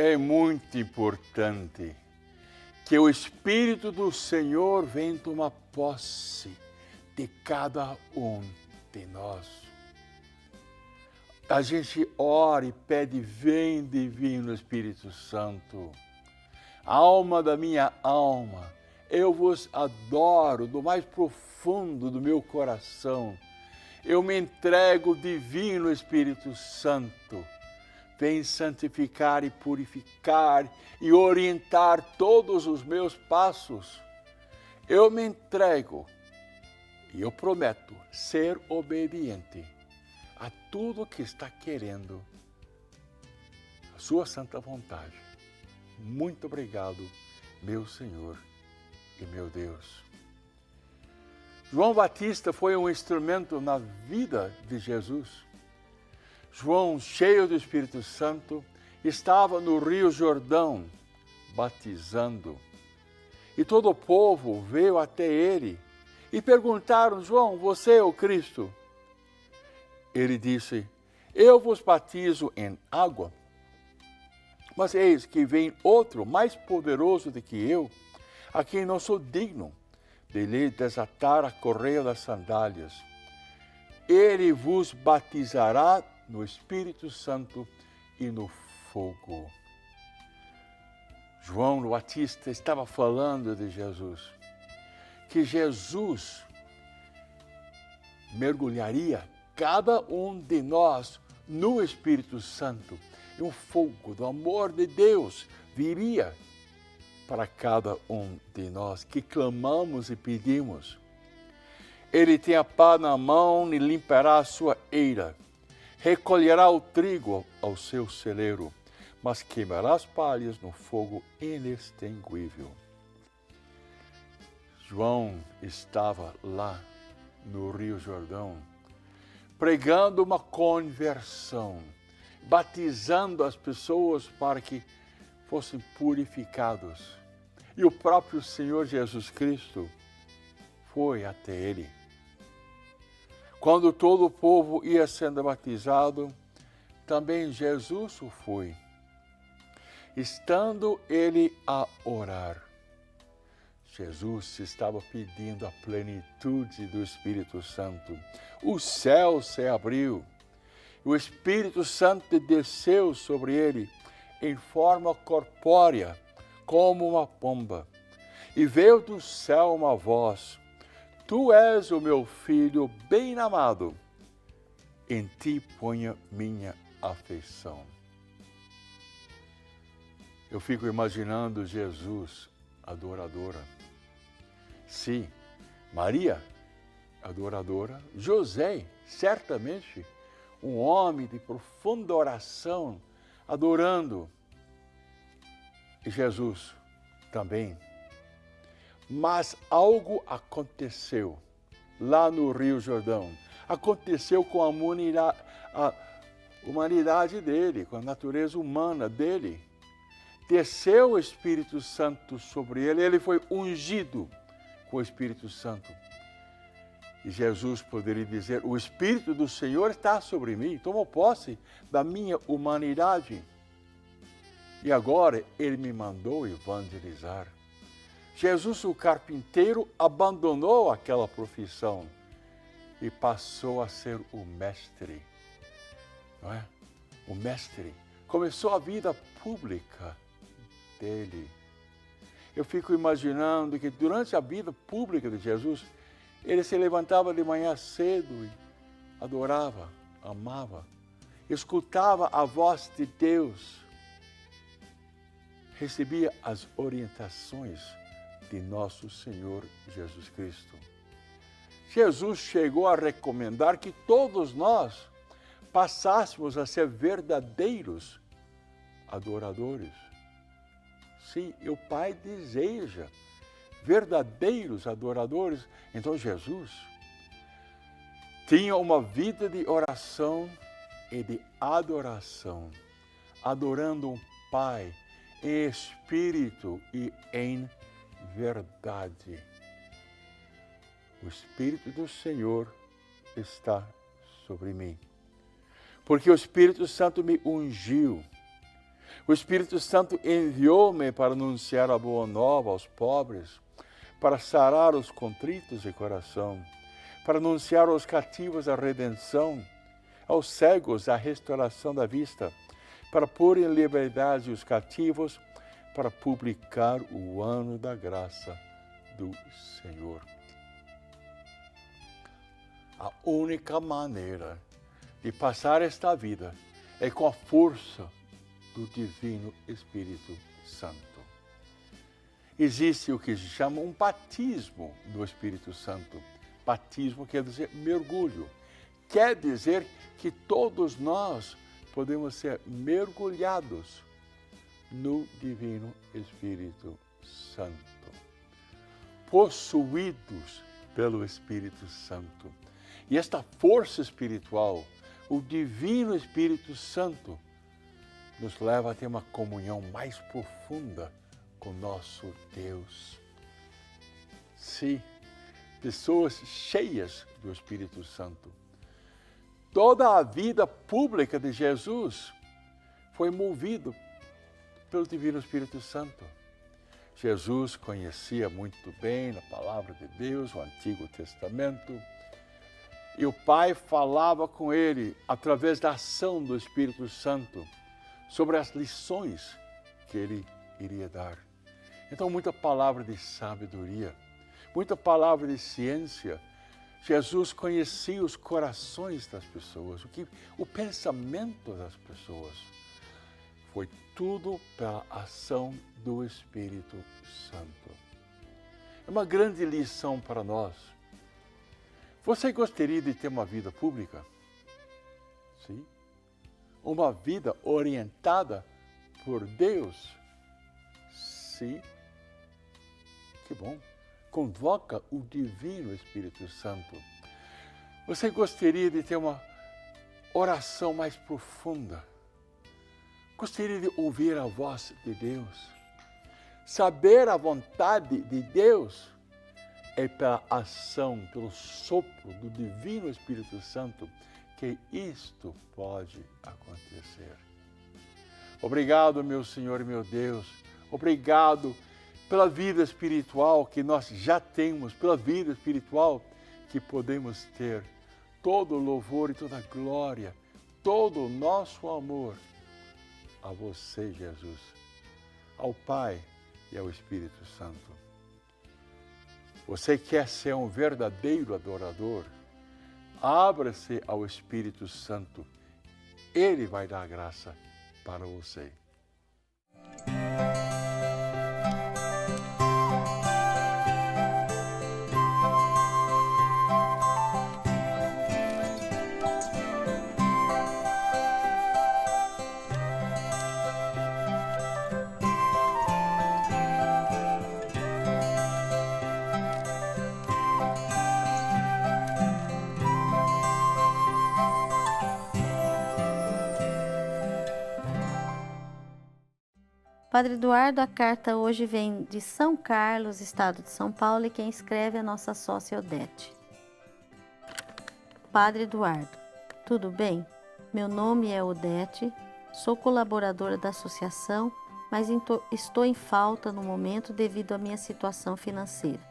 É muito importante que o Espírito do Senhor venha tomar posse de cada um de nós. A gente ora e pede, vem divino Espírito Santo. Alma da minha alma, eu vos adoro do mais profundo do meu coração. Eu me entrego, divino Espírito Santo. Vem santificar e purificar e orientar todos os meus passos. Eu me entrego e eu prometo ser obediente a tudo que está querendo a sua santa vontade. Muito obrigado, meu Senhor e meu Deus. João Batista foi um instrumento na vida de Jesus. João, cheio do Espírito Santo, estava no Rio Jordão, batizando. E todo o povo veio até ele e perguntaram, João, você é o Cristo? Ele disse, eu vos batizo em água, mas eis que vem outro mais poderoso do que eu, a quem não sou digno de lhe desatar a correia das sandálias. Ele vos batizará no Espírito Santo e no fogo. João Batista estava falando de Jesus, que Jesus mergulharia cada um de nós no Espírito Santo, e o fogo do amor de Deus viria para cada um de nós que clamamos e pedimos. Ele tem a pá na mão e limpará a sua eira. Recolherá o trigo ao seu celeiro, mas queimará as palhas no fogo inextinguível. João estava lá no Rio Jordão, pregando uma conversão, batizando as pessoas para que fossem purificados. E o próprio Senhor Jesus Cristo foi até ele. Quando todo o povo ia sendo batizado, também Jesus o foi. Estando ele a orar, Jesus estava pedindo a plenitude do Espírito Santo. O céu se abriu, o Espírito Santo desceu sobre ele em forma corpórea, como uma pomba. E veio do céu uma voz, Tu és o meu filho bem amado, em ti ponho minha afeição. Eu fico imaginando Jesus, adoradora. Sim, Maria, adoradora. José, certamente, um homem de profunda oração, adorando. E Jesus também. Mas algo aconteceu lá no Rio Jordão. Aconteceu com a humanidade dele, com a natureza humana dele. Desceu o Espírito Santo sobre ele, ele foi ungido com o Espírito Santo. E Jesus poderia dizer, o Espírito do Senhor está sobre mim, tomou posse da minha humanidade. E agora ele me mandou evangelizar. Jesus, o carpinteiro, abandonou aquela profissão e passou a ser o mestre, não é? O mestre. Começou a vida pública dele. Eu fico imaginando que durante a vida pública de Jesus, ele se levantava de manhã cedo e adorava, amava, escutava a voz de Deus, recebia as orientações de nosso Senhor Jesus Cristo. Jesus chegou a recomendar que todos nós passássemos a ser verdadeiros adoradores. Sim, o Pai deseja verdadeiros adoradores. Então Jesus tinha uma vida de oração e de adoração, adorando um Pai em espírito e em verdade. O Espírito do Senhor está sobre mim, porque o Espírito Santo me ungiu O Espírito Santo enviou-me para anunciar a boa nova aos pobres, para sarar os contritos de coração, para anunciar aos cativos a redenção, aos cegos a restauração da vista, para pôr em liberdade os cativos, para publicar o ano da graça do Senhor. A única maneira de passar esta vida é com a força do Divino Espírito Santo. Existe o que se chama um batismo do Espírito Santo. Batismo quer dizer mergulho. Quer dizer que todos nós podemos ser mergulhados no Divino Espírito Santo, possuídos pelo Espírito Santo. E esta força espiritual, o Divino Espírito Santo, nos leva a ter uma comunhão mais profunda com nosso Deus. Sim, pessoas cheias do Espírito Santo. Toda a vida pública de Jesus foi movido pelo Divino Espírito Santo. Jesus conhecia muito bem a palavra de Deus, o Antigo Testamento, e o Pai falava com ele através da ação do Espírito Santo sobre as lições que ele iria dar. Então, muita palavra de sabedoria, muita palavra de ciência. Jesus conhecia os corações das pessoas, o pensamento das pessoas. Foi tudo pela ação do Espírito Santo. É uma grande lição para nós. Você gostaria de ter uma vida pública? Sim. Uma vida orientada por Deus? Sim. Que bom. Convoca o Divino Espírito Santo. Você gostaria de ter uma oração mais profunda? Gostaria de ouvir a voz de Deus? Saber a vontade de Deus é pela ação, pelo sopro do Divino Espírito Santo que isto pode acontecer. Obrigado, meu Senhor e meu Deus. Obrigado pela vida espiritual que nós já temos, pela vida espiritual que podemos ter. Todo louvor e toda glória, todo o nosso amor a você, Jesus, ao Pai e ao Espírito Santo. Você quer ser um verdadeiro adorador? Abra-se ao Espírito Santo. Ele vai dar graça para você. Padre Eduardo, a carta hoje vem de São Carlos, estado de São Paulo, e quem escreve é a nossa sócia Odete. Padre Eduardo, tudo bem? Meu nome é Odete, sou colaboradora da associação, mas estou em falta no momento devido à minha situação financeira.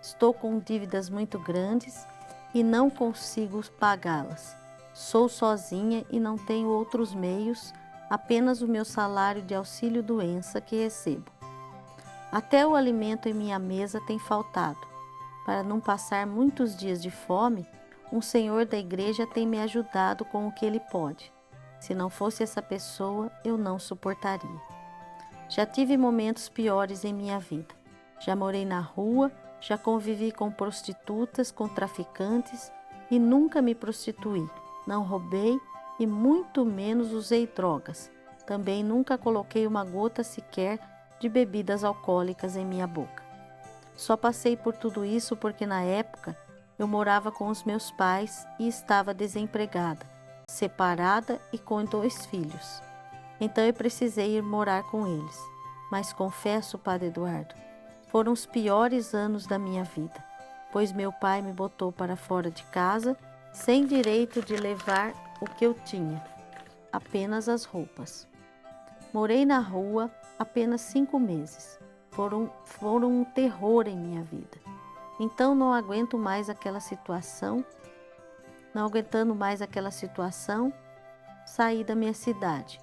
Estou com dívidas muito grandes e não consigo pagá-las. Sou sozinha e não tenho outros meios, apenas o meu salário de auxílio-doença que recebo. Até o alimento em minha mesa tem faltado. Para não passar muitos dias de fome, um senhor da igreja tem me ajudado com o que ele pode. Se não fosse essa pessoa, eu não suportaria. Já tive momentos piores em minha vida. Já morei na rua, já convivi com prostitutas, com traficantes e nunca me prostituí. Não roubei e muito menos usei drogas. Também nunca coloquei uma gota sequer de bebidas alcoólicas em minha boca. Só passei por tudo isso porque na época eu morava com os meus pais e estava desempregada, separada e com 2 filhos. Então eu precisei ir morar com eles. Mas confesso, Padre Eduardo, foram os piores anos da minha vida, pois meu pai me botou para fora de casa sem direito de levar o que eu tinha, apenas as roupas. Morei na rua apenas 5 meses. Foram um terror em minha vida. Então não aguentando mais aquela situação, saí da minha cidade.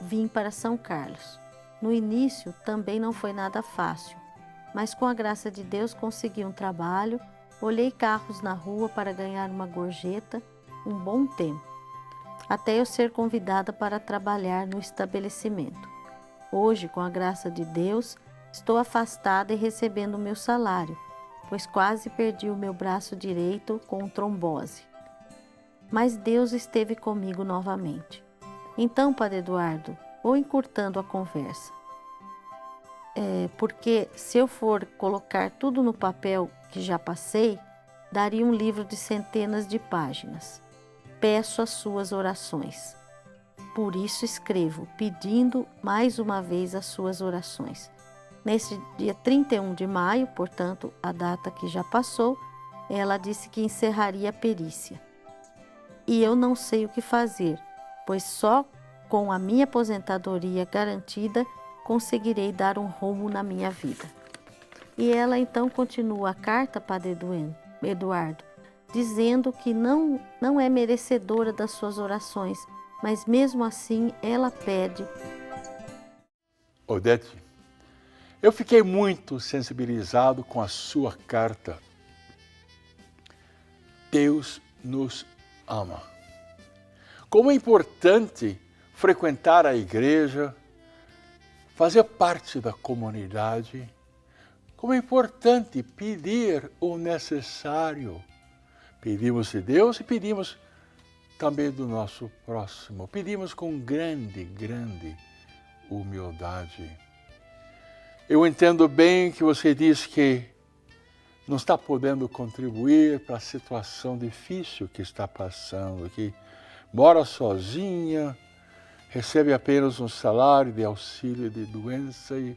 Vim para São Carlos. No início também não foi nada fácil, mas com a graça de Deus consegui um trabalho, olhei carros na rua para ganhar uma gorjeta um bom tempo, até eu ser convidada para trabalhar no estabelecimento. Hoje, com a graça de Deus, estou afastada e recebendo o meu salário, pois quase perdi o meu braço direito com trombose. Mas Deus esteve comigo novamente. Então, Padre Eduardo, vou encurtando a conversa. Porque se eu for colocar tudo no papel que já passei, daria um livro de centenas de páginas. Peço as suas orações. Por isso escrevo, pedindo mais uma vez as suas orações. Nesse dia 31 de maio, portanto, a data que já passou, ela disse que encerraria a perícia. E eu não sei o que fazer, pois só com a minha aposentadoria garantida conseguirei dar um rumo na minha vida. E ela então continua a carta, Padre Eduardo, dizendo que não é merecedora das suas orações, mas mesmo assim ela pede. Odete, eu fiquei muito sensibilizado com a sua carta. Deus nos ama. Como é importante frequentar a igreja, fazer parte da comunidade. Como é importante pedir o necessário. Pedimos de Deus e pedimos também do nosso próximo. Pedimos com grande humildade. Eu entendo bem que você diz que não está podendo contribuir para a situação difícil que está passando, que mora sozinha, recebe apenas um salário de auxílio de doença e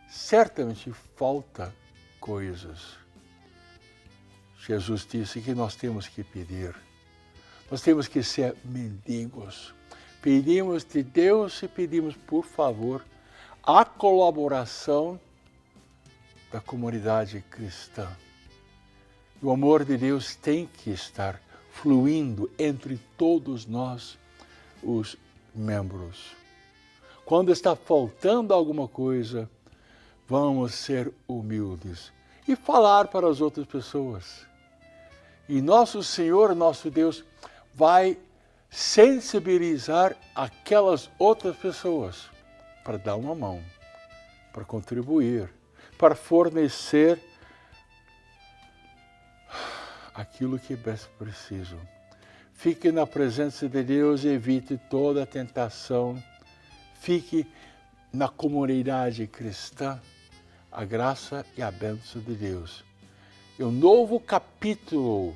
certamente falta coisas. Jesus disse que nós temos que pedir, nós temos que ser mendigos. Pedimos de Deus e pedimos, por favor, a colaboração da comunidade cristã. O amor de Deus tem que estar fluindo entre todos nós, os membros. Quando está faltando alguma coisa, vamos ser humildes e falar para as outras pessoas. E nosso Senhor, nosso Deus, vai sensibilizar aquelas outras pessoas para dar uma mão, para contribuir, para fornecer aquilo que é preciso. Fique na presença de Deus e evite toda tentação. Fique na comunidade cristã, a graça e a bênção de Deus. E um novo capítulo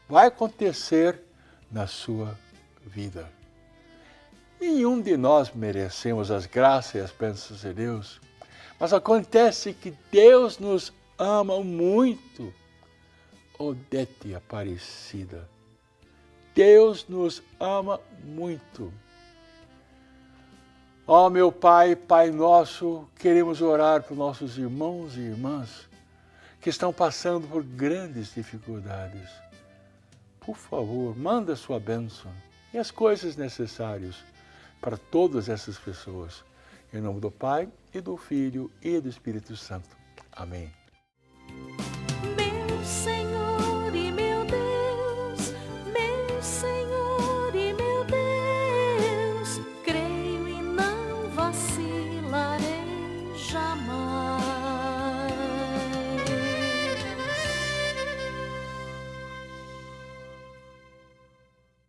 vai acontecer na sua vida. Nenhum de nós merecemos as graças e as bênçãos de Deus, mas acontece que Deus nos ama muito. Odete Aparecida, Deus nos ama muito. Ó meu Pai, Pai nosso, queremos orar por nossos irmãos e irmãs que estão passando por grandes dificuldades. Por favor, manda a sua bênção e as coisas necessárias para todas essas pessoas. Em nome do Pai, e do Filho, e do Espírito Santo. Amém. Meu Senhor.